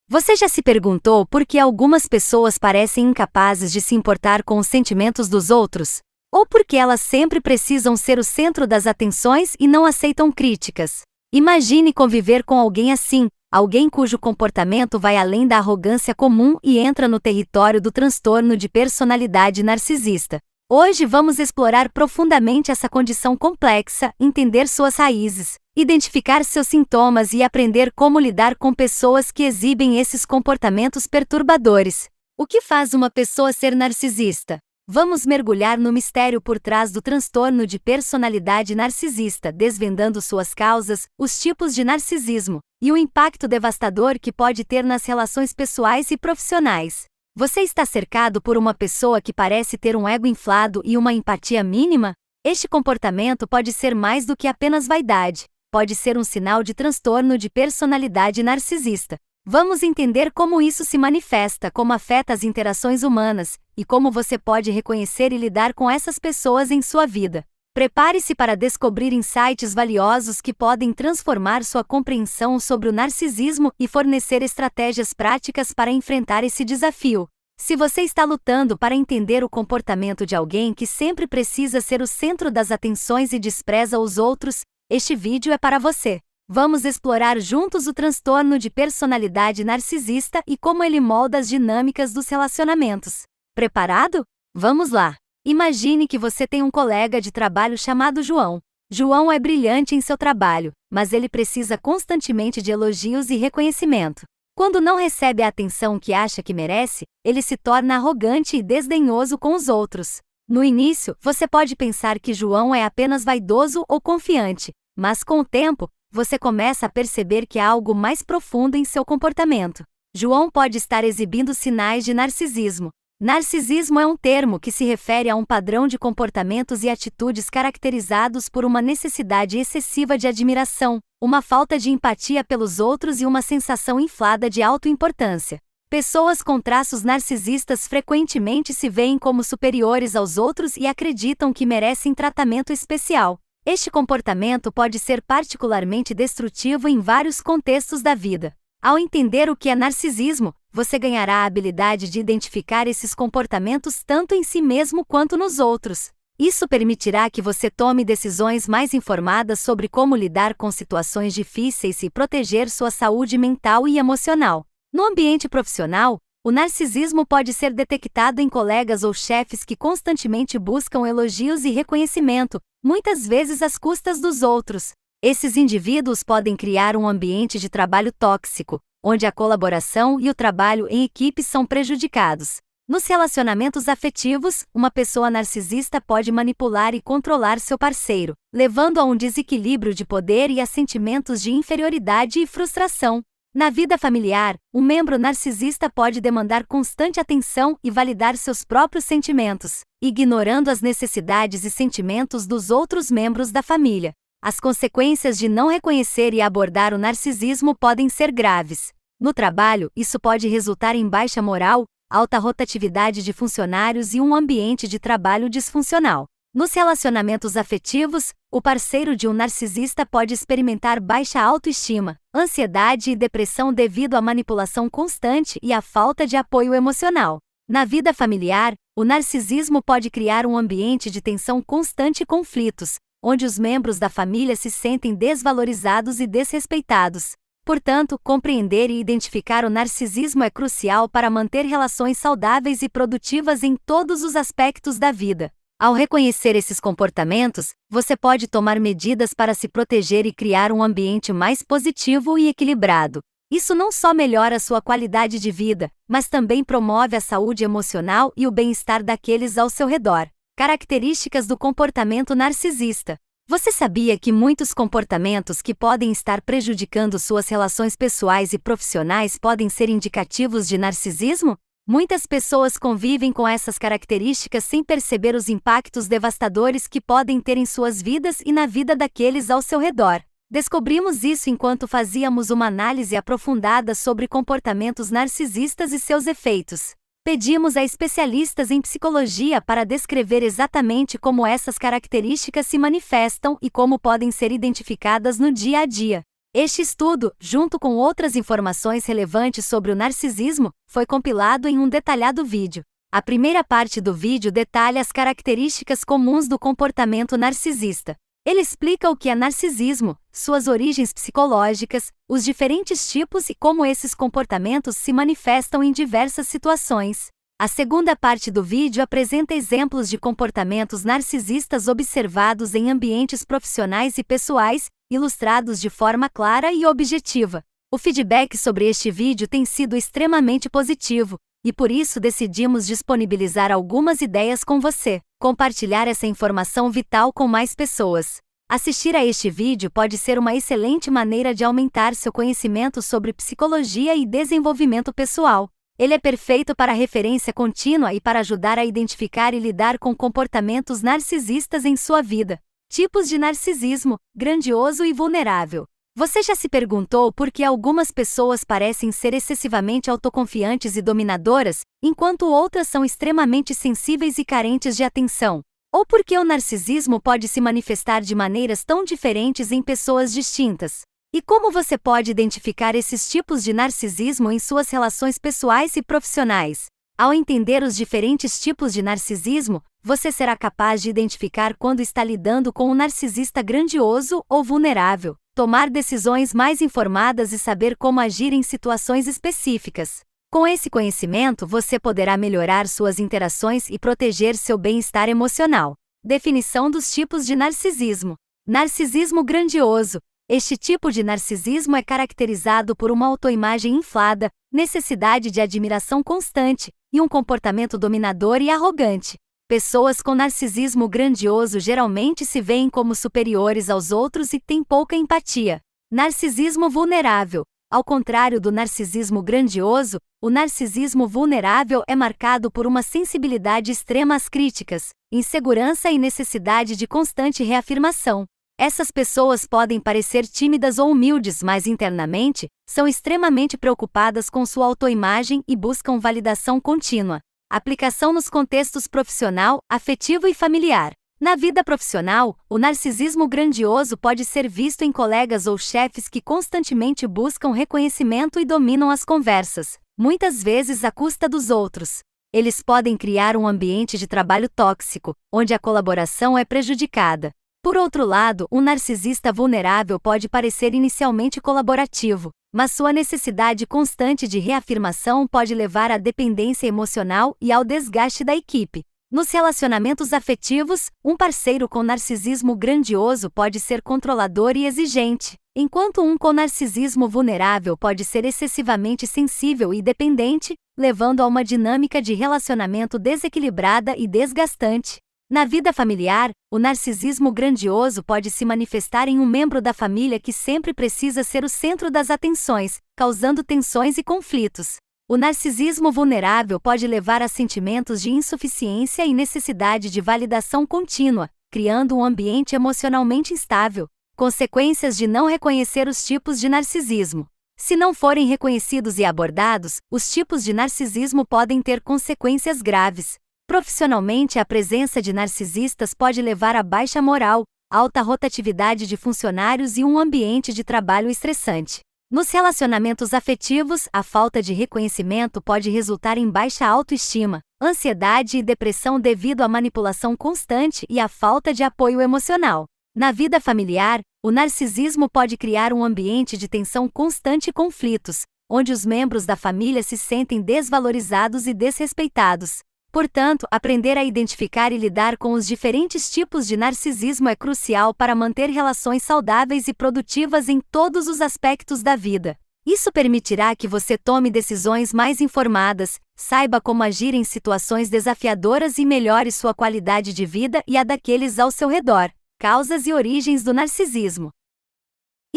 Você já se perguntou por que algumas pessoas parecem incapazes de se importar com os sentimentos dos outros? Ou por que elas sempre precisam ser o centro das atenções e não aceitam críticas? Imagine conviver com alguém assim, alguém cujo comportamento vai além da arrogância comum e entra no território do transtorno de personalidade narcisista. Hoje vamos explorar profundamente essa condição complexa, entender suas raízes, identificar seus sintomas e aprender como lidar com pessoas que exibem esses comportamentos perturbadores. O que faz uma pessoa ser narcisista? Vamos mergulhar no mistério por trás do transtorno de personalidade narcisista, desvendando suas causas, os tipos de narcisismo e o impacto devastador que pode ter nas relações pessoais e profissionais. Você está cercado por uma pessoa que parece ter um ego inflado e uma empatia mínima? Este comportamento pode ser mais do que apenas vaidade. Pode ser um sinal de transtorno de personalidade narcisista. Vamos entender como isso se manifesta, como afeta as interações humanas, e como você pode reconhecer e lidar com essas pessoas em sua vida. Prepare-se para descobrir insights valiosos que podem transformar sua compreensão sobre o narcisismo e fornecer estratégias práticas para enfrentar esse desafio. Se você está lutando para entender o comportamento de alguém que sempre precisa ser o centro das atenções e despreza os outros, este vídeo é para você. Vamos explorar juntos o transtorno de personalidade narcisista e como ele molda as dinâmicas dos relacionamentos. Preparado? Vamos lá! Imagine que você tem um colega de trabalho chamado João. João é brilhante em seu trabalho, mas ele precisa constantemente de elogios e reconhecimento. Quando não recebe a atenção que acha que merece, ele se torna arrogante e desdenhoso com os outros. No início, você pode pensar que João é apenas vaidoso ou confiante, mas com o tempo, você começa a perceber que há algo mais profundo em seu comportamento. João pode estar exibindo sinais de narcisismo. Narcisismo é um termo que se refere a um padrão de comportamentos e atitudes caracterizados por uma necessidade excessiva de admiração, uma falta de empatia pelos outros e uma sensação inflada de autoimportância. Pessoas com traços narcisistas frequentemente se veem como superiores aos outros e acreditam que merecem tratamento especial. Este comportamento pode ser particularmente destrutivo em vários contextos da vida. Ao entender o que é narcisismo, você ganhará a habilidade de identificar esses comportamentos tanto em si mesmo quanto nos outros. Isso permitirá que você tome decisões mais informadas sobre como lidar com situações difíceis e proteger sua saúde mental e emocional. No ambiente profissional, o narcisismo pode ser detectado em colegas ou chefes que constantemente buscam elogios e reconhecimento, muitas vezes às custas dos outros. Esses indivíduos podem criar um ambiente de trabalho tóxico, onde a colaboração e o trabalho em equipe são prejudicados. Nos relacionamentos afetivos, uma pessoa narcisista pode manipular e controlar seu parceiro, levando a um desequilíbrio de poder e a sentimentos de inferioridade e frustração. Na vida familiar, um membro narcisista pode demandar constante atenção e validar seus próprios sentimentos, ignorando as necessidades e sentimentos dos outros membros da família. As consequências de não reconhecer e abordar o narcisismo podem ser graves. No trabalho, isso pode resultar em baixa moral, alta rotatividade de funcionários e um ambiente de trabalho disfuncional. Nos relacionamentos afetivos, o parceiro de um narcisista pode experimentar baixa autoestima, ansiedade e depressão devido à manipulação constante e à falta de apoio emocional. Na vida familiar, o narcisismo pode criar um ambiente de tensão constante e conflitos, onde os membros da família se sentem desvalorizados e desrespeitados. Portanto, compreender e identificar o narcisismo é crucial para manter relações saudáveis e produtivas em todos os aspectos da vida. Ao reconhecer esses comportamentos, você pode tomar medidas para se proteger e criar um ambiente mais positivo e equilibrado. Isso não só melhora sua qualidade de vida, mas também promove a saúde emocional e o bem-estar daqueles ao seu redor. Características do comportamento narcisista. Você sabia que muitos comportamentos que podem estar prejudicando suas relações pessoais e profissionais podem ser indicativos de narcisismo? Muitas pessoas convivem com essas características sem perceber os impactos devastadores que podem ter em suas vidas e na vida daqueles ao seu redor. Descobrimos isso enquanto fazíamos uma análise aprofundada sobre comportamentos narcisistas e seus efeitos. Pedimos a especialistas em psicologia para descrever exatamente como essas características se manifestam e como podem ser identificadas no dia a dia. Este estudo, junto com outras informações relevantes sobre o narcisismo, foi compilado em um detalhado vídeo. A primeira parte do vídeo detalha as características comuns do comportamento narcisista. Ele explica o que é narcisismo, suas origens psicológicas, os diferentes tipos e como esses comportamentos se manifestam em diversas situações. A segunda parte do vídeo apresenta exemplos de comportamentos narcisistas observados em ambientes profissionais e pessoais, ilustrados de forma clara e objetiva. O feedback sobre este vídeo tem sido extremamente positivo, e por isso decidimos disponibilizar algumas ideias com você, compartilhar essa informação vital com mais pessoas. Assistir a este vídeo pode ser uma excelente maneira de aumentar seu conhecimento sobre psicologia e desenvolvimento pessoal. Ele é perfeito para referência contínua e para ajudar a identificar e lidar com comportamentos narcisistas em sua vida. Tipos de narcisismo: grandioso e vulnerável. Você já se perguntou por que algumas pessoas parecem ser excessivamente autoconfiantes e dominadoras, enquanto outras são extremamente sensíveis e carentes de atenção? Ou por que o narcisismo pode se manifestar de maneiras tão diferentes em pessoas distintas? E como você pode identificar esses tipos de narcisismo em suas relações pessoais e profissionais? Ao entender os diferentes tipos de narcisismo, você será capaz de identificar quando está lidando com um narcisista grandioso ou vulnerável, tomar decisões mais informadas e saber como agir em situações específicas. Com esse conhecimento, você poderá melhorar suas interações e proteger seu bem-estar emocional. Definição dos tipos de narcisismo. Narcisismo grandioso. Este tipo de narcisismo é caracterizado por uma autoimagem inflada, necessidade de admiração constante, e um comportamento dominador e arrogante. Pessoas com narcisismo grandioso geralmente se veem como superiores aos outros e têm pouca empatia. Narcisismo vulnerável. Ao contrário do narcisismo grandioso, o narcisismo vulnerável é marcado por uma sensibilidade extrema às críticas, insegurança e necessidade de constante reafirmação. Essas pessoas podem parecer tímidas ou humildes, mas internamente, são extremamente preocupadas com sua autoimagem e buscam validação contínua. Aplicação nos contextos profissional, afetivo e familiar. Na vida profissional, o narcisismo grandioso pode ser visto em colegas ou chefes que constantemente buscam reconhecimento e dominam as conversas, muitas vezes à custa dos outros. Eles podem criar um ambiente de trabalho tóxico, onde a colaboração é prejudicada. Por outro lado, um narcisista vulnerável pode parecer inicialmente colaborativo, mas sua necessidade constante de reafirmação pode levar à dependência emocional e ao desgaste da equipe. Nos relacionamentos afetivos, um parceiro com narcisismo grandioso pode ser controlador e exigente, enquanto um com narcisismo vulnerável pode ser excessivamente sensível e dependente, levando a uma dinâmica de relacionamento desequilibrada e desgastante. Na vida familiar, o narcisismo grandioso pode se manifestar em um membro da família que sempre precisa ser o centro das atenções, causando tensões e conflitos. O narcisismo vulnerável pode levar a sentimentos de insuficiência e necessidade de validação contínua, criando um ambiente emocionalmente instável. Consequências de não reconhecer os tipos de narcisismo. Se não forem reconhecidos e abordados, os tipos de narcisismo podem ter consequências graves. Profissionalmente, a presença de narcisistas pode levar a baixa moral, alta rotatividade de funcionários e um ambiente de trabalho estressante. Nos relacionamentos afetivos, a falta de reconhecimento pode resultar em baixa autoestima, ansiedade e depressão devido à manipulação constante e à falta de apoio emocional. Na vida familiar, o narcisismo pode criar um ambiente de tensão constante e conflitos, onde os membros da família se sentem desvalorizados e desrespeitados. Portanto, aprender a identificar e lidar com os diferentes tipos de narcisismo é crucial para manter relações saudáveis e produtivas em todos os aspectos da vida. Isso permitirá que você tome decisões mais informadas, saiba como agir em situações desafiadoras e melhore sua qualidade de vida e a daqueles ao seu redor. Causas e origens do narcisismo.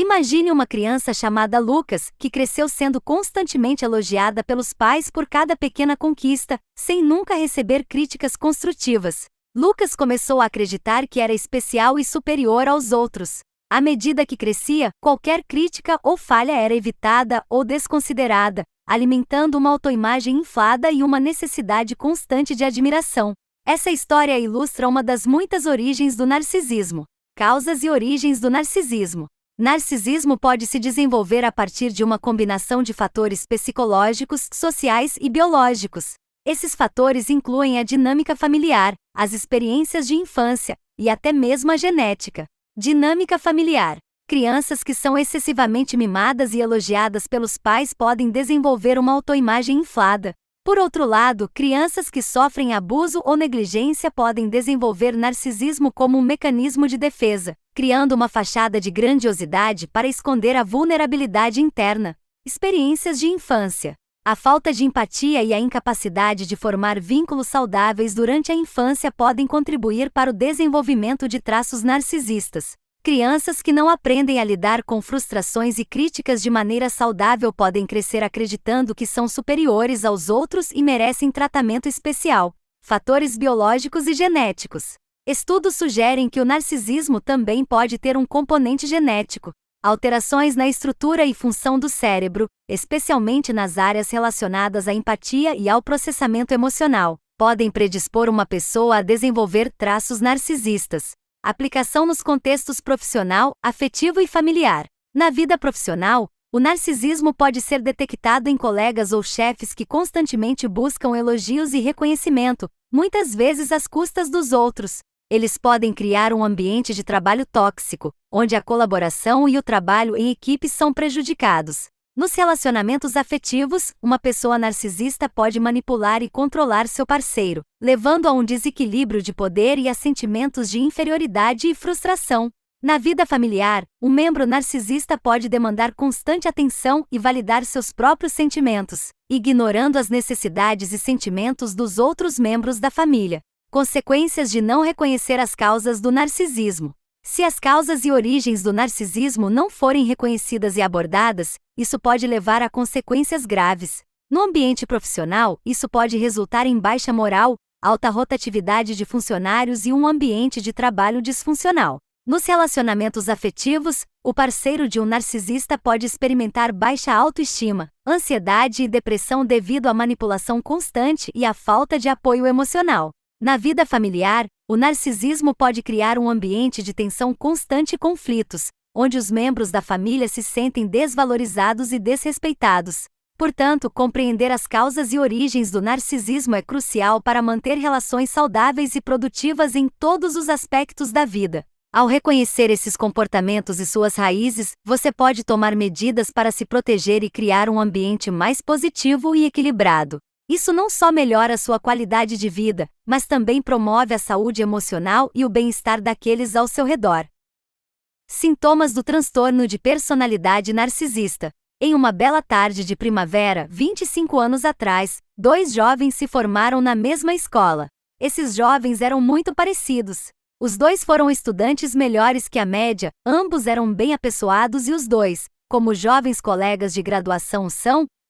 Imagine uma criança chamada Lucas, que cresceu sendo constantemente elogiada pelos pais por cada pequena conquista, sem nunca receber críticas construtivas. Lucas começou a acreditar que era especial e superior aos outros. À medida que crescia, qualquer crítica ou falha era evitada ou desconsiderada, alimentando uma autoimagem inflada e uma necessidade constante de admiração. Essa história ilustra uma das muitas origens do narcisismo. Causas e origens do narcisismo. Narcisismo pode se desenvolver a partir de uma combinação de fatores psicológicos, sociais e biológicos. Esses fatores incluem a dinâmica familiar, as experiências de infância e até mesmo a genética. Dinâmica familiar. Crianças que são excessivamente mimadas e elogiadas pelos pais podem desenvolver uma autoimagem inflada. Por outro lado, crianças que sofrem abuso ou negligência podem desenvolver narcisismo como um mecanismo de defesa, criando uma fachada de grandiosidade para esconder a vulnerabilidade interna. Experiências de infância. A falta de empatia e a incapacidade de formar vínculos saudáveis durante a infância podem contribuir para o desenvolvimento de traços narcisistas. Crianças que não aprendem a lidar com frustrações e críticas de maneira saudável podem crescer acreditando que são superiores aos outros e merecem tratamento especial. Fatores biológicos e genéticos. Estudos sugerem que o narcisismo também pode ter um componente genético. Alterações na estrutura e função do cérebro, especialmente nas áreas relacionadas à empatia e ao processamento emocional, podem predispor uma pessoa a desenvolver traços narcisistas. Aplicação nos contextos profissional, afetivo e familiar. Na vida profissional, o narcisismo pode ser detectado em colegas ou chefes que constantemente buscam elogios e reconhecimento, muitas vezes às custas dos outros. Eles podem criar um ambiente de trabalho tóxico, onde a colaboração e o trabalho em equipe são prejudicados. Nos relacionamentos afetivos, uma pessoa narcisista pode manipular e controlar seu parceiro, levando a um desequilíbrio de poder e a sentimentos de inferioridade e frustração. Na vida familiar, um membro narcisista pode demandar constante atenção e validar seus próprios sentimentos, ignorando as necessidades e sentimentos dos outros membros da família. Consequências de não reconhecer as causas do narcisismo. Se as causas e origens do narcisismo não forem reconhecidas e abordadas, isso pode levar a consequências graves. No ambiente profissional, isso pode resultar em baixa moral, alta rotatividade de funcionários e um ambiente de trabalho disfuncional. Nos relacionamentos afetivos, o parceiro de um narcisista pode experimentar baixa autoestima, ansiedade e depressão devido à manipulação constante e à falta de apoio emocional. Na vida familiar, o narcisismo pode criar um ambiente de tensão constante e conflitos, onde os membros da família se sentem desvalorizados e desrespeitados. Portanto, compreender as causas e origens do narcisismo é crucial para manter relações saudáveis e produtivas em todos os aspectos da vida. Ao reconhecer esses comportamentos e suas raízes, você pode tomar medidas para se proteger e criar um ambiente mais positivo e equilibrado. Isso não só melhora sua qualidade de vida, mas também promove a saúde emocional e o bem-estar daqueles ao seu redor. Sintomas do transtorno de personalidade narcisista. Em uma bela tarde de primavera, 25 anos atrás, dois jovens se formaram na mesma escola. Esses jovens eram muito parecidos. Os dois foram estudantes melhores que a média, ambos eram bem apessoados e os dois, como jovens colegas de graduação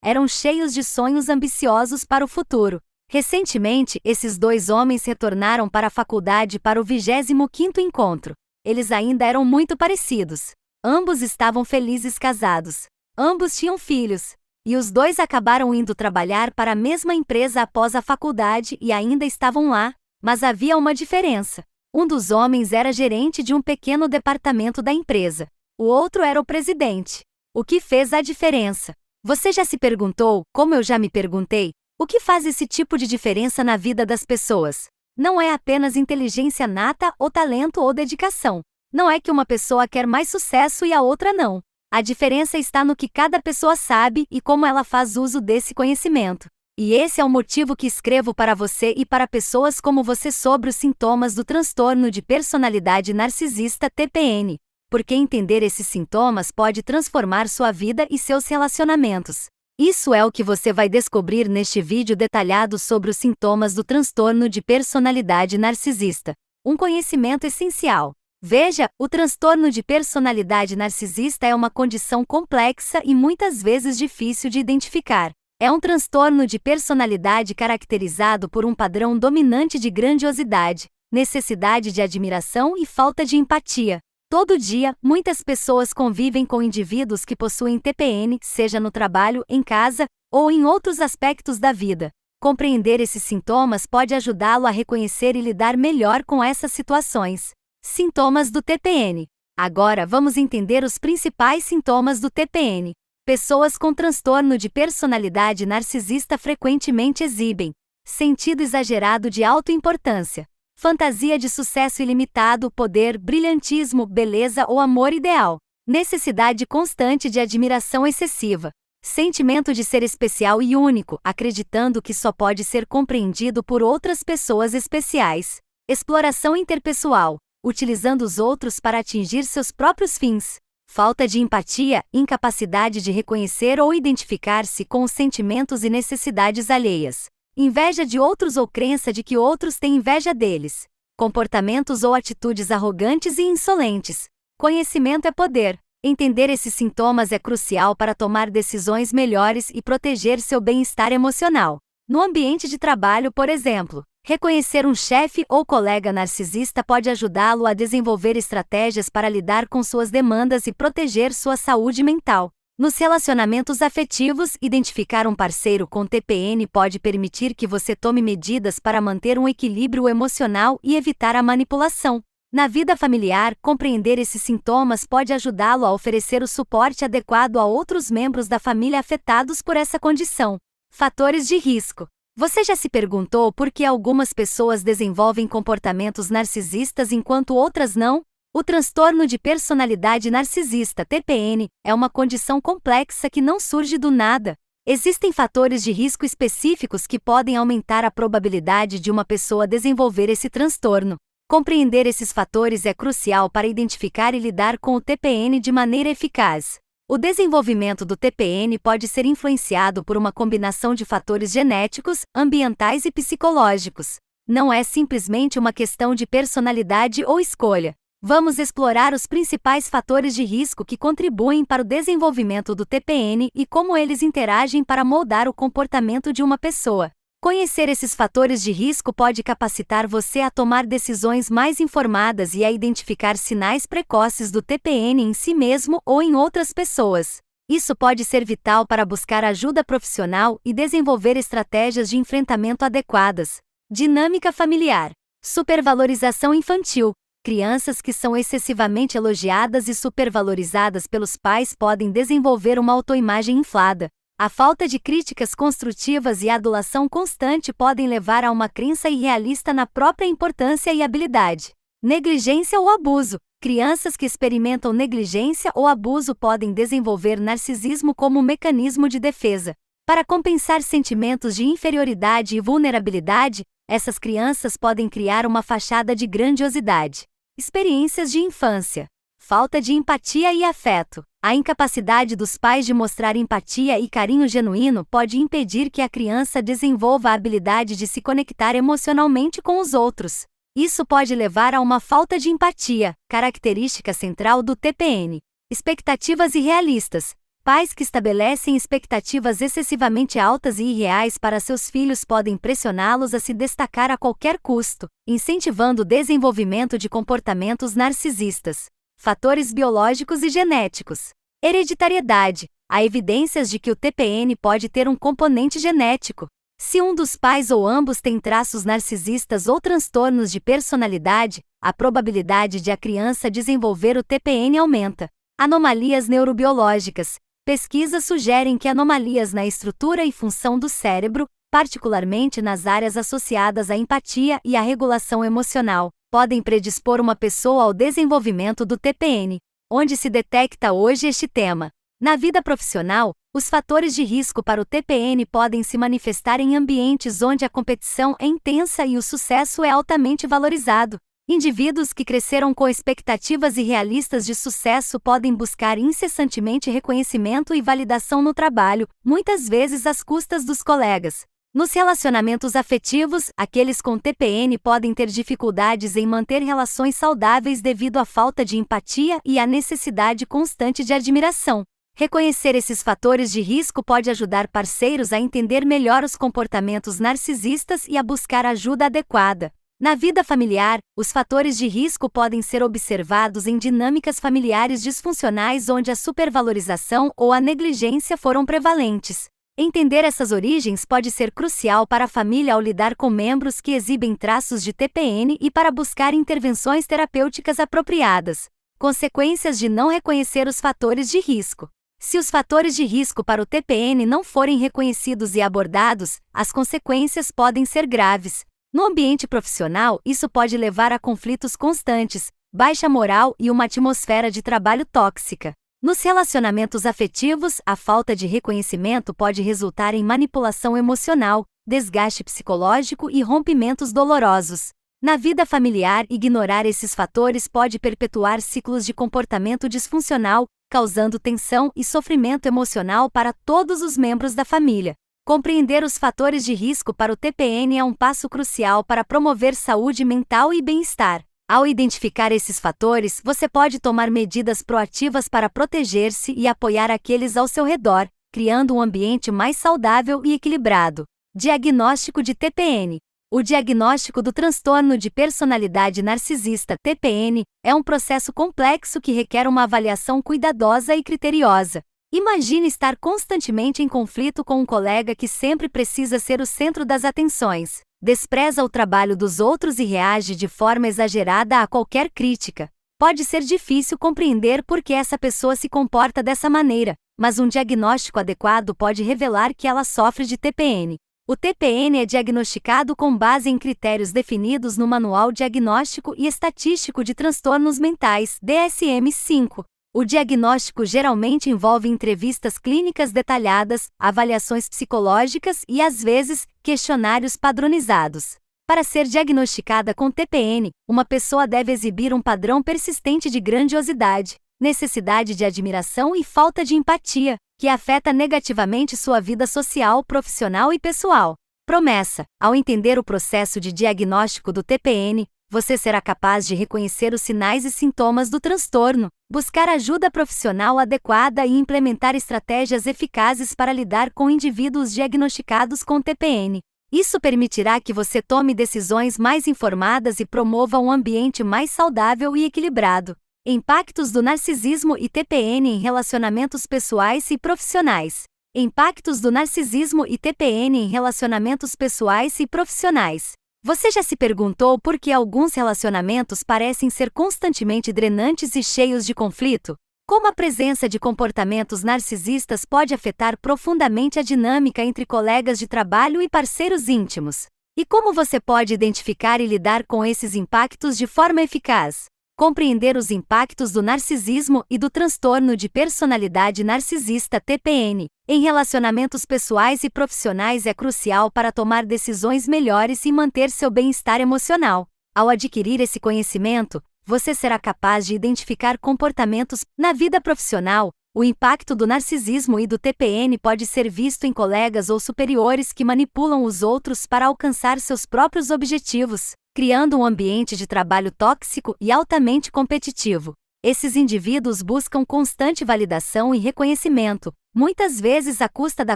eram cheios de sonhos ambiciosos para o futuro. Recentemente, esses dois homens retornaram para a faculdade para o 25º encontro. Eles ainda eram muito parecidos. Ambos estavam felizes casados. Ambos tinham filhos. E os dois acabaram indo trabalhar para a mesma empresa após a faculdade e ainda estavam lá. Mas havia uma diferença. Um dos homens era gerente de um pequeno departamento da empresa. O outro era o presidente. O que fez a diferença? Você já se perguntou, como eu já me perguntei, o que faz esse tipo de diferença na vida das pessoas? Não é apenas inteligência nata ou talento ou dedicação. Não é que uma pessoa quer mais sucesso e a outra não. A diferença está no que cada pessoa sabe e como ela faz uso desse conhecimento. E esse é o motivo que escrevo para você e para pessoas como você sobre os sintomas do transtorno de personalidade narcisista (TPN). Porque entender esses sintomas pode transformar sua vida e seus relacionamentos. Isso é o que você vai descobrir neste vídeo detalhado sobre os sintomas do transtorno de personalidade narcisista. Um conhecimento essencial. Veja, o transtorno de personalidade narcisista é uma condição complexa e muitas vezes difícil de identificar. É um transtorno de personalidade caracterizado por um padrão dominante de grandiosidade, necessidade de admiração e falta de empatia. Todo dia, muitas pessoas convivem com indivíduos que possuem TPN, seja no trabalho, em casa, ou em outros aspectos da vida. Compreender esses sintomas pode ajudá-lo a reconhecer e lidar melhor com essas situações. Sintomas do TPN. Agora vamos entender os principais sintomas do TPN. Pessoas com transtorno de personalidade narcisista frequentemente exibem sentido exagerado de autoimportância, fantasia de sucesso ilimitado, poder, brilhantismo, beleza ou amor ideal, necessidade constante de admiração excessiva, sentimento de ser especial e único, acreditando que só pode ser compreendido por outras pessoas especiais, exploração interpessoal, utilizando os outros para atingir seus próprios fins, falta de empatia, incapacidade de reconhecer ou identificar-se com os sentimentos e necessidades alheias, inveja de outros ou crença de que outros têm inveja deles, comportamentos ou atitudes arrogantes e insolentes. Conhecimento é poder. Entender esses sintomas é crucial para tomar decisões melhores e proteger seu bem-estar emocional. No ambiente de trabalho, por exemplo, reconhecer um chefe ou colega narcisista pode ajudá-lo a desenvolver estratégias para lidar com suas demandas e proteger sua saúde mental. Nos relacionamentos afetivos, identificar um parceiro com TPN pode permitir que você tome medidas para manter um equilíbrio emocional e evitar a manipulação. Na vida familiar, compreender esses sintomas pode ajudá-lo a oferecer o suporte adequado a outros membros da família afetados por essa condição. Fatores de risco. Você já se perguntou por que algumas pessoas desenvolvem comportamentos narcisistas enquanto outras não? O transtorno de personalidade narcisista, TPN, é uma condição complexa que não surge do nada. Existem fatores de risco específicos que podem aumentar a probabilidade de uma pessoa desenvolver esse transtorno. Compreender esses fatores é crucial para identificar e lidar com o TPN de maneira eficaz. O desenvolvimento do TPN pode ser influenciado por uma combinação de fatores genéticos, ambientais e psicológicos. Não é simplesmente uma questão de personalidade ou escolha. Vamos explorar os principais fatores de risco que contribuem para o desenvolvimento do TPN e como eles interagem para moldar o comportamento de uma pessoa. Conhecer esses fatores de risco pode capacitar você a tomar decisões mais informadas e a identificar sinais precoces do TPN em si mesmo ou em outras pessoas. Isso pode ser vital para buscar ajuda profissional e desenvolver estratégias de enfrentamento adequadas. Dinâmica familiar. Supervalorização infantil. Crianças que são excessivamente elogiadas e supervalorizadas pelos pais podem desenvolver uma autoimagem inflada. A falta de críticas construtivas e a adulação constante podem levar a uma crença irrealista na própria importância e habilidade. Negligência ou abuso. Crianças que experimentam negligência ou abuso podem desenvolver narcisismo como mecanismo de defesa. Para compensar sentimentos de inferioridade e vulnerabilidade, essas crianças podem criar uma fachada de grandiosidade. Experiências de infância. Falta de empatia e afeto. A incapacidade dos pais de mostrar empatia e carinho genuíno pode impedir que a criança desenvolva a habilidade de se conectar emocionalmente com os outros. Isso pode levar a uma falta de empatia, característica central do TPN. Expectativas irrealistas. Pais que estabelecem expectativas excessivamente altas e irreais para seus filhos podem pressioná-los a se destacar a qualquer custo, incentivando o desenvolvimento de comportamentos narcisistas. Fatores biológicos e genéticos. Hereditariedade. Há evidências de que o TPN pode ter um componente genético. Se um dos pais ou ambos tem traços narcisistas ou transtornos de personalidade, a probabilidade de a criança desenvolver o TPN aumenta. Anomalias neurobiológicas. Pesquisas sugerem que anomalias na estrutura e função do cérebro, particularmente nas áreas associadas à empatia e à regulação emocional, podem predispor uma pessoa ao desenvolvimento do TPN. Onde se detecta hoje este tema? Na vida profissional, os fatores de risco para o TPN podem se manifestar em ambientes onde a competição é intensa e o sucesso é altamente valorizado. Indivíduos que cresceram com expectativas irrealistas de sucesso podem buscar incessantemente reconhecimento e validação no trabalho, muitas vezes às custas dos colegas. Nos relacionamentos afetivos, aqueles com TPN podem ter dificuldades em manter relações saudáveis devido à falta de empatia e à necessidade constante de admiração. Reconhecer esses fatores de risco pode ajudar parceiros a entender melhor os comportamentos narcisistas e a buscar ajuda adequada. Na vida familiar, os fatores de risco podem ser observados em dinâmicas familiares disfuncionais onde a supervalorização ou a negligência foram prevalentes. Entender essas origens pode ser crucial para a família ao lidar com membros que exibem traços de TPN e para buscar intervenções terapêuticas apropriadas. Consequências de não reconhecer os fatores de risco. Se os fatores de risco para o TPN não forem reconhecidos e abordados, as consequências podem ser graves. No ambiente profissional, isso pode levar a conflitos constantes, baixa moral e uma atmosfera de trabalho tóxica. Nos relacionamentos afetivos, a falta de reconhecimento pode resultar em manipulação emocional, desgaste psicológico e rompimentos dolorosos. Na vida familiar, ignorar esses fatores pode perpetuar ciclos de comportamento disfuncional, causando tensão e sofrimento emocional para todos os membros da família. Compreender os fatores de risco para o TPN é um passo crucial para promover saúde mental e bem-estar. Ao identificar esses fatores, você pode tomar medidas proativas para proteger-se e apoiar aqueles ao seu redor, criando um ambiente mais saudável e equilibrado. Diagnóstico de TPN. O diagnóstico do transtorno de personalidade narcisista (TPN) é um processo complexo que requer uma avaliação cuidadosa e criteriosa. Imagine estar constantemente em conflito com um colega que sempre precisa ser o centro das atenções, despreza o trabalho dos outros e reage de forma exagerada a qualquer crítica. Pode ser difícil compreender por que essa pessoa se comporta dessa maneira, mas um diagnóstico adequado pode revelar que ela sofre de TPN. O TPN é diagnosticado com base em critérios definidos no Manual Diagnóstico e Estatístico de Transtornos Mentais, DSM-5. O diagnóstico geralmente envolve entrevistas clínicas detalhadas, avaliações psicológicas e, às vezes, questionários padronizados. Para ser diagnosticada com TPN, uma pessoa deve exibir um padrão persistente de grandiosidade, necessidade de admiração e falta de empatia, que afeta negativamente sua vida social, profissional e pessoal. Promessa: ao entender o processo de diagnóstico do TPN, você será capaz de reconhecer os sinais e sintomas do transtorno, buscar ajuda profissional adequada e implementar estratégias eficazes para lidar com indivíduos diagnosticados com TPN. Isso permitirá que você tome decisões mais informadas e promova um ambiente mais saudável e equilibrado. Impactos do narcisismo e TPN em relacionamentos pessoais e profissionais. Impactos do narcisismo e TPN em relacionamentos pessoais e profissionais. Você já se perguntou por que alguns relacionamentos parecem ser constantemente drenantes e cheios de conflito? Como a presença de comportamentos narcisistas pode afetar profundamente a dinâmica entre colegas de trabalho e parceiros íntimos? E como você pode identificar e lidar com esses impactos de forma eficaz? Compreender os impactos do narcisismo e do transtorno de personalidade narcisista (TPN) em relacionamentos pessoais e profissionais é crucial para tomar decisões melhores e manter seu bem-estar emocional. Ao adquirir esse conhecimento, você será capaz de identificar comportamentos na vida profissional. O impacto do narcisismo e do TPN pode ser visto em colegas ou superiores que manipulam os outros para alcançar seus próprios objetivos, criando um ambiente de trabalho tóxico e altamente competitivo. Esses indivíduos buscam constante validação e reconhecimento, muitas vezes à custa da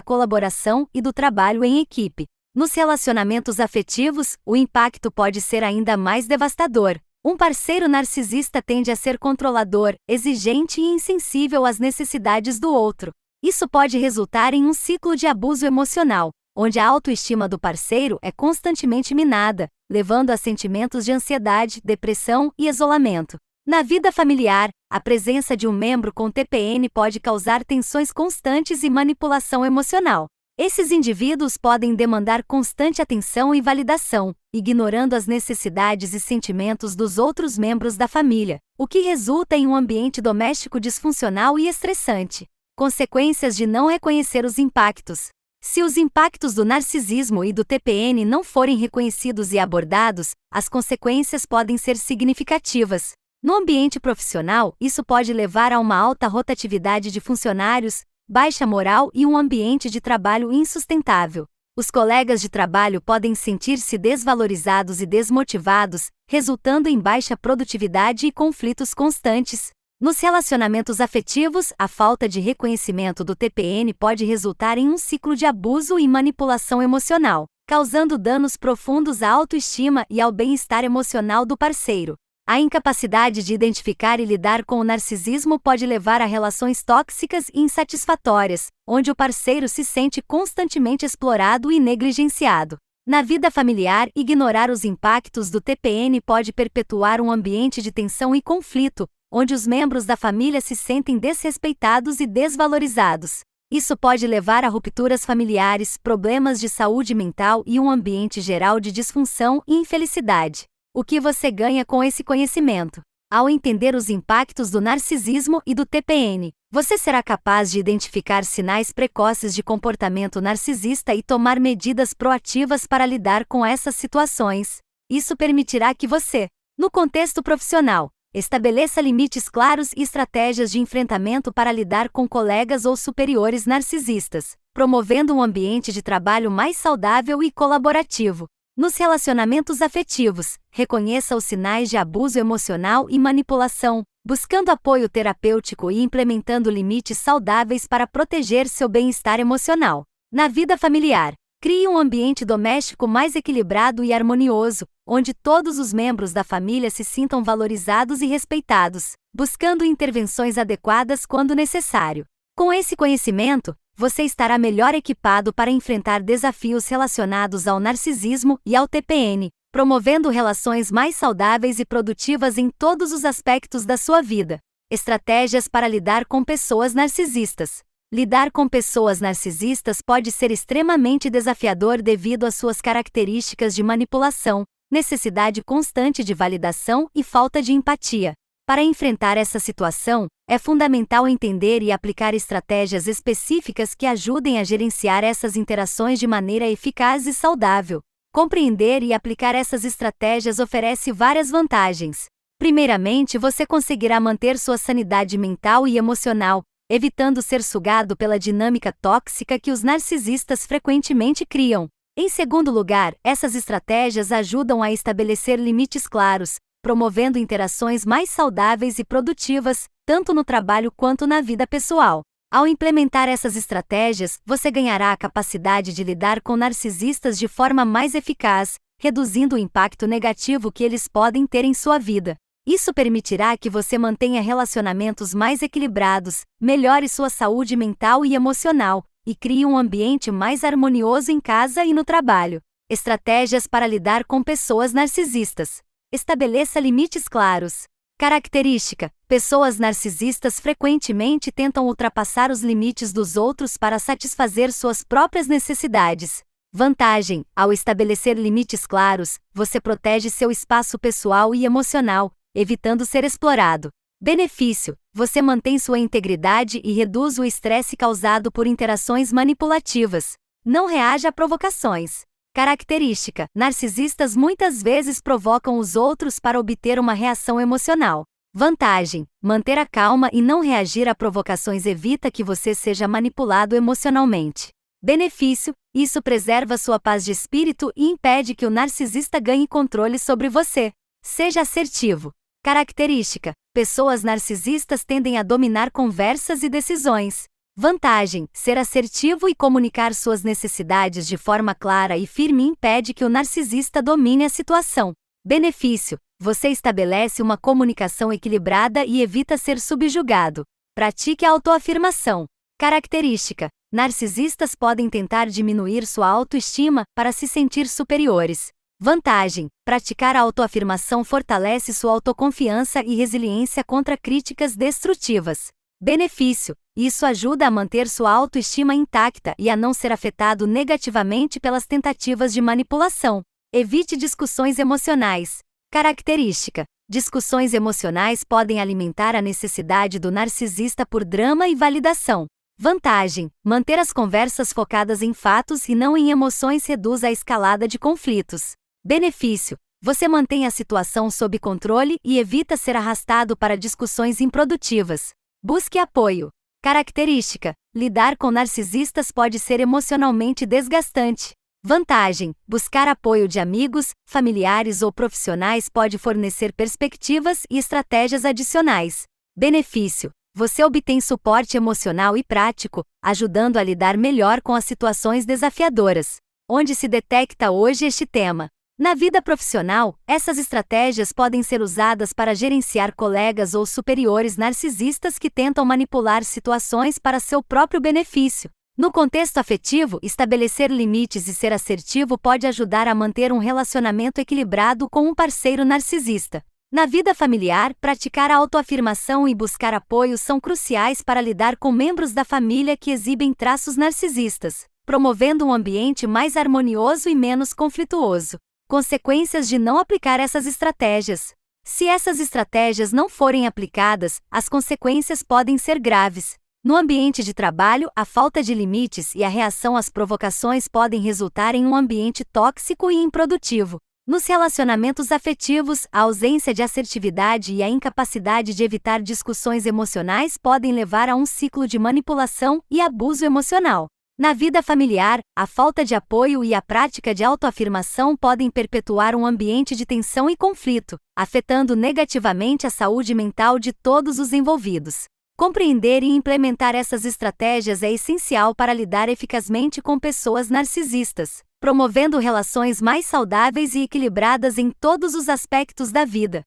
colaboração e do trabalho em equipe. Nos relacionamentos afetivos, o impacto pode ser ainda mais devastador. Um parceiro narcisista tende a ser controlador, exigente e insensível às necessidades do outro. Isso pode resultar em um ciclo de abuso emocional, onde a autoestima do parceiro é constantemente minada, levando a sentimentos de ansiedade, depressão e isolamento. Na vida familiar, a presença de um membro com TPN pode causar tensões constantes e manipulação emocional. Esses indivíduos podem demandar constante atenção e validação, ignorando as necessidades e sentimentos dos outros membros da família, o que resulta em um ambiente doméstico disfuncional e estressante. Consequências de não reconhecer os impactos. Se os impactos do narcisismo e do TPN não forem reconhecidos e abordados, as consequências podem ser significativas. No ambiente profissional, isso pode levar a uma alta rotatividade de funcionários, baixa moral e um ambiente de trabalho insustentável. Os colegas de trabalho podem sentir-se desvalorizados e desmotivados, resultando em baixa produtividade e conflitos constantes. Nos relacionamentos afetivos, a falta de reconhecimento do TPN pode resultar em um ciclo de abuso e manipulação emocional, causando danos profundos à autoestima e ao bem-estar emocional do parceiro. A incapacidade de identificar e lidar com o narcisismo pode levar a relações tóxicas e insatisfatórias, onde o parceiro se sente constantemente explorado e negligenciado. Na vida familiar, ignorar os impactos do TPN pode perpetuar um ambiente de tensão e conflito, onde os membros da família se sentem desrespeitados e desvalorizados. Isso pode levar a rupturas familiares, problemas de saúde mental e um ambiente geral de disfunção e infelicidade. O que você ganha com esse conhecimento? Ao entender os impactos do narcisismo e do TPN, você será capaz de identificar sinais precoces de comportamento narcisista e tomar medidas proativas para lidar com essas situações. Isso permitirá que você, no contexto profissional, estabeleça limites claros e estratégias de enfrentamento para lidar com colegas ou superiores narcisistas, promovendo um ambiente de trabalho mais saudável e colaborativo. Nos relacionamentos afetivos, reconheça os sinais de abuso emocional e manipulação, buscando apoio terapêutico e implementando limites saudáveis para proteger seu bem-estar emocional. Na vida familiar, crie um ambiente doméstico mais equilibrado e harmonioso, onde todos os membros da família se sintam valorizados e respeitados, buscando intervenções adequadas quando necessário. Com esse conhecimento, você estará melhor equipado para enfrentar desafios relacionados ao narcisismo e ao TPN, promovendo relações mais saudáveis e produtivas em todos os aspectos da sua vida. Estratégias para lidar com pessoas narcisistas. Lidar com pessoas narcisistas pode ser extremamente desafiador devido às suas características de manipulação, necessidade constante de validação e falta de empatia. Para enfrentar essa situação, é fundamental entender e aplicar estratégias específicas que ajudem a gerenciar essas interações de maneira eficaz e saudável. Compreender e aplicar essas estratégias oferece várias vantagens. Primeiramente, você conseguirá manter sua sanidade mental e emocional, evitando ser sugado pela dinâmica tóxica que os narcisistas frequentemente criam. Em segundo lugar, essas estratégias ajudam a estabelecer limites claros, promovendo interações mais saudáveis e produtivas, tanto no trabalho quanto na vida pessoal. Ao implementar essas estratégias, você ganhará a capacidade de lidar com narcisistas de forma mais eficaz, reduzindo o impacto negativo que eles podem ter em sua vida. Isso permitirá que você mantenha relacionamentos mais equilibrados, melhore sua saúde mental e emocional, e crie um ambiente mais harmonioso em casa e no trabalho. Estratégias para lidar com pessoas narcisistas. Estabeleça limites claros. Característica: pessoas narcisistas frequentemente tentam ultrapassar os limites dos outros para satisfazer suas próprias necessidades. Vantagem: ao estabelecer limites claros, você protege seu espaço pessoal e emocional, evitando ser explorado. Benefício: você mantém sua integridade e reduz o estresse causado por interações manipulativas. Não reaja a provocações. Característica: narcisistas muitas vezes provocam os outros para obter uma reação emocional. Vantagem: manter a calma e não reagir a provocações evita que você seja manipulado emocionalmente. Benefício: isso preserva sua paz de espírito e impede que o narcisista ganhe controle sobre você. Seja assertivo. Característica: pessoas narcisistas tendem a dominar conversas e decisões. Vantagem: ser assertivo e comunicar suas necessidades de forma clara e firme impede que o narcisista domine a situação. Benefício: você estabelece uma comunicação equilibrada e evita ser subjugado. Pratique a autoafirmação. Característica: narcisistas podem tentar diminuir sua autoestima para se sentir superiores. Vantagem: praticar a autoafirmação fortalece sua autoconfiança e resiliência contra críticas destrutivas. Benefício: isso ajuda a manter sua autoestima intacta e a não ser afetado negativamente pelas tentativas de manipulação. Evite discussões emocionais. Característica: discussões emocionais podem alimentar a necessidade do narcisista por drama e validação. Vantagem: manter as conversas focadas em fatos e não em emoções reduz a escalada de conflitos. Benefício: você mantém a situação sob controle e evita ser arrastado para discussões improdutivas. Busque apoio. Característica: lidar com narcisistas pode ser emocionalmente desgastante. Vantagem: buscar apoio de amigos, familiares ou profissionais pode fornecer perspectivas e estratégias adicionais. Benefício: você obtém suporte emocional e prático, ajudando a lidar melhor com as situações desafiadoras. Onde se detecta hoje este tema? Na vida profissional, essas estratégias podem ser usadas para gerenciar colegas ou superiores narcisistas que tentam manipular situações para seu próprio benefício. No contexto afetivo, estabelecer limites e ser assertivo pode ajudar a manter um relacionamento equilibrado com um parceiro narcisista. Na vida familiar, praticar a autoafirmação e buscar apoio são cruciais para lidar com membros da família que exibem traços narcisistas, promovendo um ambiente mais harmonioso e menos conflituoso. Consequências de não aplicar essas estratégias. Se essas estratégias não forem aplicadas, as consequências podem ser graves. No ambiente de trabalho, a falta de limites e a reação às provocações podem resultar em um ambiente tóxico e improdutivo. Nos relacionamentos afetivos, a ausência de assertividade e a incapacidade de evitar discussões emocionais podem levar a um ciclo de manipulação e abuso emocional. Na vida familiar, a falta de apoio e a prática de autoafirmação podem perpetuar um ambiente de tensão e conflito, afetando negativamente a saúde mental de todos os envolvidos. Compreender e implementar essas estratégias é essencial para lidar eficazmente com pessoas narcisistas, promovendo relações mais saudáveis e equilibradas em todos os aspectos da vida.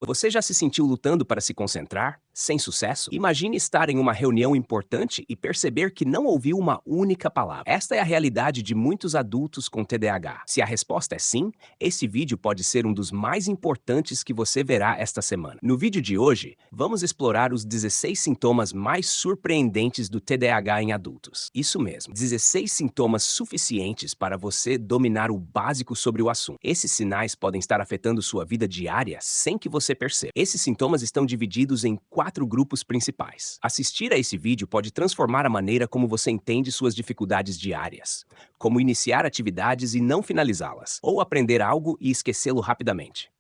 Você já se sentiu lutando para se concentrar, sem sucesso? Imagine estar em uma reunião importante e perceber que não ouviu uma única palavra. Esta é a realidade de muitos adultos com TDAH. Se a resposta é sim, esse vídeo pode ser um dos mais importantes que você verá esta semana. No vídeo de hoje, vamos explorar os 16 sintomas mais surpreendentes do TDAH em adultos. Isso mesmo, 16 sintomas suficientes para você dominar o básico sobre o assunto. Esses sinais podem estar afetando sua vida diária sem que você perceba. Esses sintomas estão divididos em 4 grupos principais. Assistir a esse vídeo pode transformar a maneira como você entende suas dificuldades diárias, como iniciar atividades e não finalizá-las, ou aprender algo e esquecê-lo rapidamente.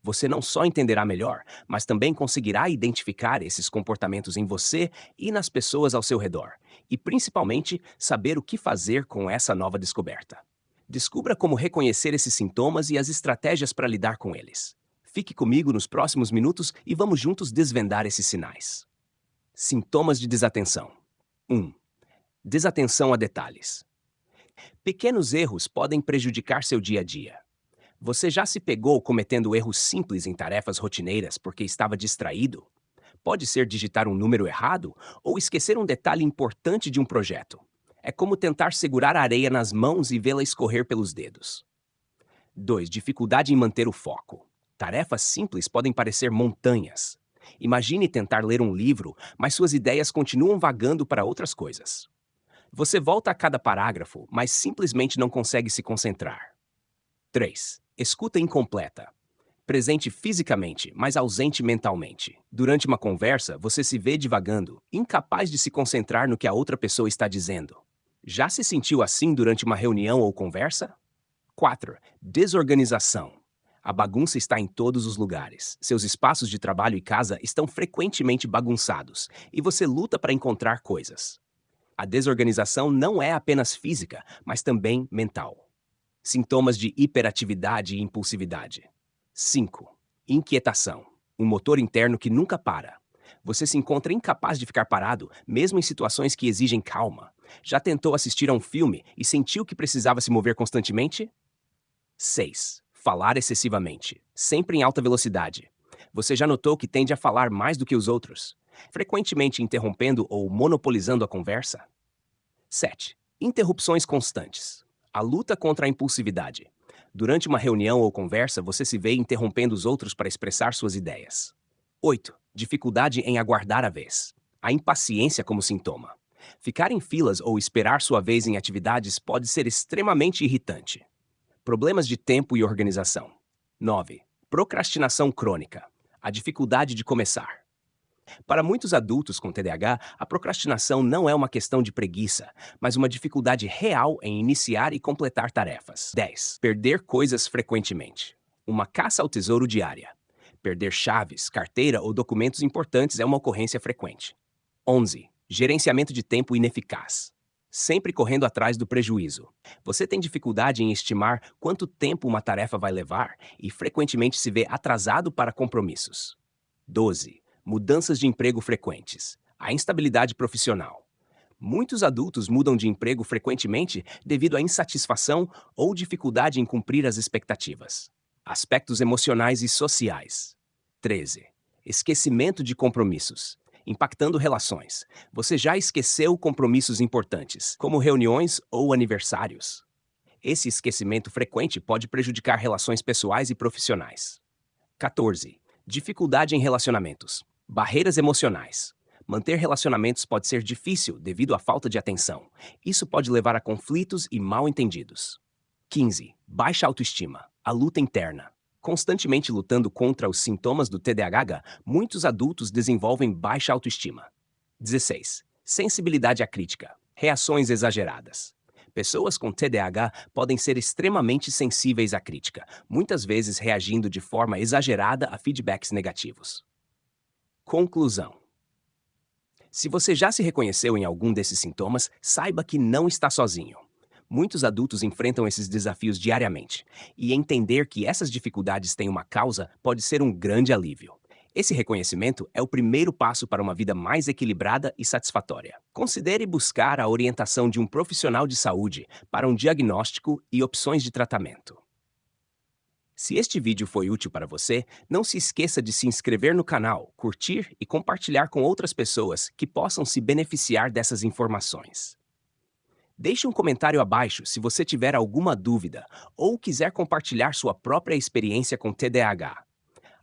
Você não só entenderá melhor, mas também conseguirá identificar esses comportamentos em você e nas pessoas ao seu redor, e principalmente saber o que fazer com essa nova descoberta. Descubra como reconhecer esses sintomas e as estratégias para lidar com eles. Fique comigo nos próximos minutos e vamos juntos desvendar esses sinais. Sintomas de desatenção. 1. Desatenção a detalhes. Pequenos erros podem prejudicar seu dia a dia. Você já se pegou cometendo erros simples em tarefas rotineiras porque estava distraído? Pode ser digitar um número errado ou esquecer um detalhe importante de um projeto. É como tentar segurar a areia nas mãos e vê-la escorrer pelos dedos. 2. Dificuldade em manter o foco. Tarefas simples podem parecer montanhas. Imagine tentar ler um livro, mas suas ideias continuam vagando para outras coisas. Você volta a cada parágrafo, mas simplesmente não consegue se concentrar. 3. Escuta incompleta. Presente fisicamente, mas ausente mentalmente. Durante uma conversa, você se vê divagando, incapaz de se concentrar no que a outra pessoa está dizendo. Já se sentiu assim durante uma reunião ou conversa? 4. Desorganização. A bagunça está em todos os lugares. Seus espaços de trabalho e casa estão frequentemente bagunçados, e você luta para encontrar coisas. A desorganização não é apenas física, mas também mental. Sintomas de hiperatividade e impulsividade. 5. Inquietação. Um motor interno que nunca para. Você se encontra incapaz de ficar parado, mesmo em situações que exigem calma. Já tentou assistir a um filme e sentiu que precisava se mover constantemente? 6. Falar excessivamente, sempre em alta velocidade. Você já notou que tende a falar mais do que os outros, frequentemente interrompendo ou monopolizando a conversa? 7. Interrupções constantes. A luta contra a impulsividade. Durante uma reunião ou conversa, você se vê interrompendo os outros para expressar suas ideias. 8. Dificuldade em aguardar a vez. A impaciência como sintoma. Ficar em filas ou esperar sua vez em atividades pode ser extremamente irritante. Problemas de tempo e organização. 9. Procrastinação crônica. A dificuldade de começar. Para muitos adultos com TDAH, a procrastinação não é uma questão de preguiça, mas uma dificuldade real em iniciar e completar tarefas. 10. Perder coisas frequentemente. Uma caça ao tesouro diária. Perder chaves, carteira ou documentos importantes é uma ocorrência frequente. 11. Gerenciamento de tempo ineficaz. Sempre correndo atrás do prejuízo. Você tem dificuldade em estimar quanto tempo uma tarefa vai levar e frequentemente se vê atrasado para compromissos. 12. Mudanças de emprego frequentes. A instabilidade profissional. Muitos adultos mudam de emprego frequentemente devido à insatisfação ou dificuldade em cumprir as expectativas. Aspectos emocionais e sociais. 13. Esquecimento de compromissos. Impactando relações. Você já esqueceu compromissos importantes, como reuniões ou aniversários? Esse esquecimento frequente pode prejudicar relações pessoais e profissionais. 14. Dificuldade em relacionamentos. Barreiras emocionais. Manter relacionamentos pode ser difícil devido à falta de atenção. Isso pode levar a conflitos e mal-entendidos. 15. Baixa autoestima. A luta interna. Constantemente lutando contra os sintomas do TDAH, muitos adultos desenvolvem baixa autoestima. 16. Sensibilidade à crítica. Reações exageradas. Pessoas com TDAH podem ser extremamente sensíveis à crítica, muitas vezes reagindo de forma exagerada a feedbacks negativos. Conclusão. Se você já se reconheceu em algum desses sintomas, saiba que não está sozinho. Muitos adultos enfrentam esses desafios diariamente, e entender que essas dificuldades têm uma causa pode ser um grande alívio. Esse reconhecimento é o primeiro passo para uma vida mais equilibrada e satisfatória. Considere buscar a orientação de um profissional de saúde para um diagnóstico e opções de tratamento. Se este vídeo foi útil para você, não se esqueça de se inscrever no canal, curtir e compartilhar com outras pessoas que possam se beneficiar dessas informações. Deixe um comentário abaixo se você tiver alguma dúvida ou quiser compartilhar sua própria experiência com TDAH.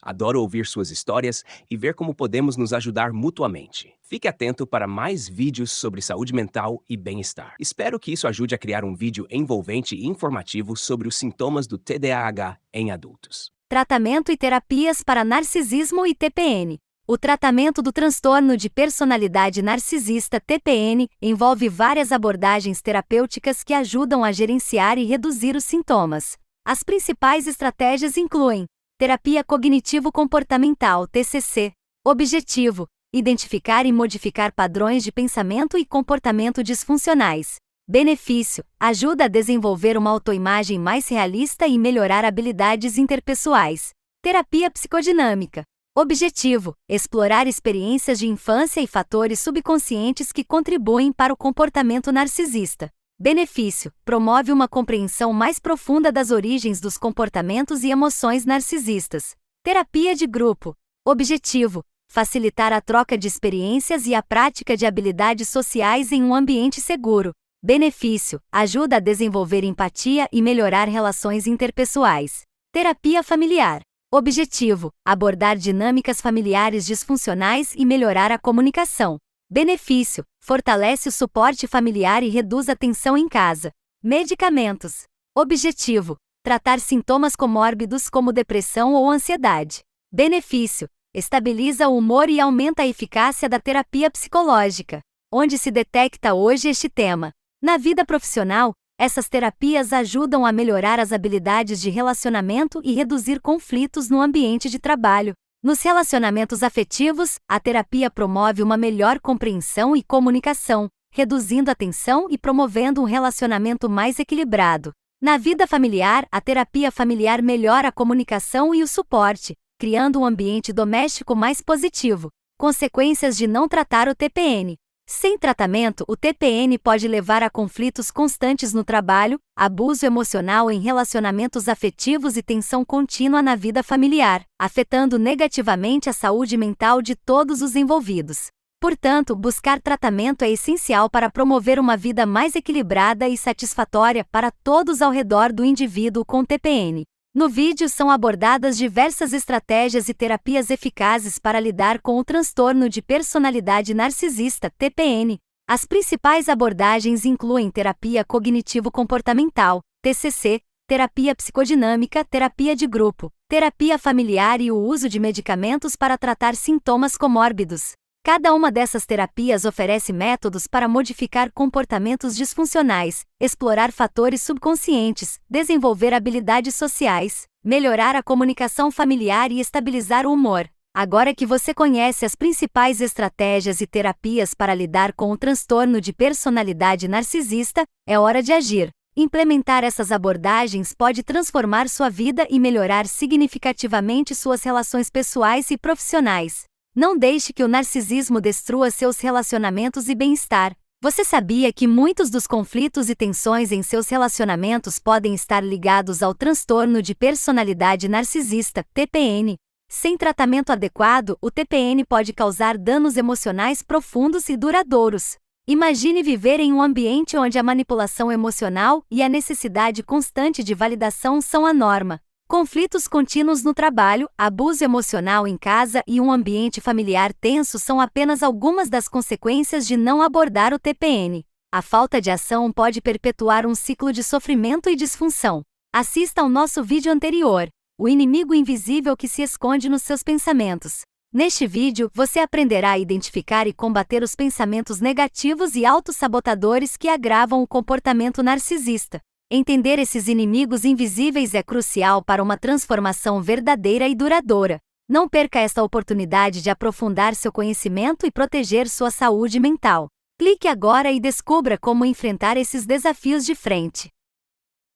Adoro ouvir suas histórias e ver como podemos nos ajudar mutuamente. Fique atento para mais vídeos sobre saúde mental e bem-estar. Espero que isso ajude a criar um vídeo envolvente e informativo sobre os sintomas do TDAH em adultos. Tratamento e terapias para narcisismo e TPN. O tratamento do transtorno de personalidade narcisista TPN envolve várias abordagens terapêuticas que ajudam a gerenciar e reduzir os sintomas. As principais estratégias incluem terapia cognitivo-comportamental (TCC). Objetivo: identificar e modificar padrões de pensamento e comportamento disfuncionais. Benefício: ajuda a desenvolver uma autoimagem mais realista e melhorar habilidades interpessoais. Terapia psicodinâmica. Objetivo: explorar experiências de infância e fatores subconscientes que contribuem para o comportamento narcisista. Benefício: promove uma compreensão mais profunda das origens dos comportamentos e emoções narcisistas. Terapia de grupo. Objetivo: facilitar a troca de experiências e a prática de habilidades sociais em um ambiente seguro. Benefício: ajuda a desenvolver empatia e melhorar relações interpessoais. Terapia familiar. Objetivo: abordar dinâmicas familiares disfuncionais e melhorar a comunicação. Benefício: fortalece o suporte familiar e reduz a tensão em casa. Medicamentos. Objetivo: tratar sintomas comórbidos como depressão ou ansiedade. Benefício: estabiliza o humor e aumenta a eficácia da terapia psicológica. Onde se detecta hoje este tema? Na vida profissional, essas terapias ajudam a melhorar as habilidades de relacionamento e reduzir conflitos no ambiente de trabalho. Nos relacionamentos afetivos, a terapia promove uma melhor compreensão e comunicação, reduzindo a tensão e promovendo um relacionamento mais equilibrado. Na vida familiar, a terapia familiar melhora a comunicação e o suporte, criando um ambiente doméstico mais positivo. Consequências de não tratar o TPN. Sem tratamento, o TPN pode levar a conflitos constantes no trabalho, abuso emocional em relacionamentos afetivos e tensão contínua na vida familiar, afetando negativamente a saúde mental de todos os envolvidos. Portanto, buscar tratamento é essencial para promover uma vida mais equilibrada e satisfatória para todos ao redor do indivíduo com TPN. No vídeo são abordadas diversas estratégias e terapias eficazes para lidar com o transtorno de personalidade narcisista (TPN). As principais abordagens incluem terapia cognitivo-comportamental (TCC), terapia psicodinâmica, terapia de grupo, terapia familiar e o uso de medicamentos para tratar sintomas comórbidos. Cada uma dessas terapias oferece métodos para modificar comportamentos disfuncionais, explorar fatores subconscientes, desenvolver habilidades sociais, melhorar a comunicação familiar e estabilizar o humor. Agora que você conhece as principais estratégias e terapias para lidar com o transtorno de personalidade narcisista, é hora de agir. Implementar essas abordagens pode transformar sua vida e melhorar significativamente suas relações pessoais e profissionais. Não deixe que o narcisismo destrua seus relacionamentos e bem-estar. Você sabia que muitos dos conflitos e tensões em seus relacionamentos podem estar ligados ao transtorno de personalidade narcisista, TPN? Sem tratamento adequado, o TPN pode causar danos emocionais profundos e duradouros. Imagine viver em um ambiente onde a manipulação emocional e a necessidade constante de validação são a norma. Conflitos contínuos no trabalho, abuso emocional em casa e um ambiente familiar tenso são apenas algumas das consequências de não abordar o TPN. A falta de ação pode perpetuar um ciclo de sofrimento e disfunção. Assista ao nosso vídeo anterior, O Inimigo Invisível que se esconde nos seus pensamentos. Neste vídeo, você aprenderá a identificar e combater os pensamentos negativos e autossabotadores que agravam o comportamento narcisista. Entender esses inimigos invisíveis é crucial para uma transformação verdadeira e duradoura. Não perca esta oportunidade de aprofundar seu conhecimento e proteger sua saúde mental. Clique agora e descubra como enfrentar esses desafios de frente.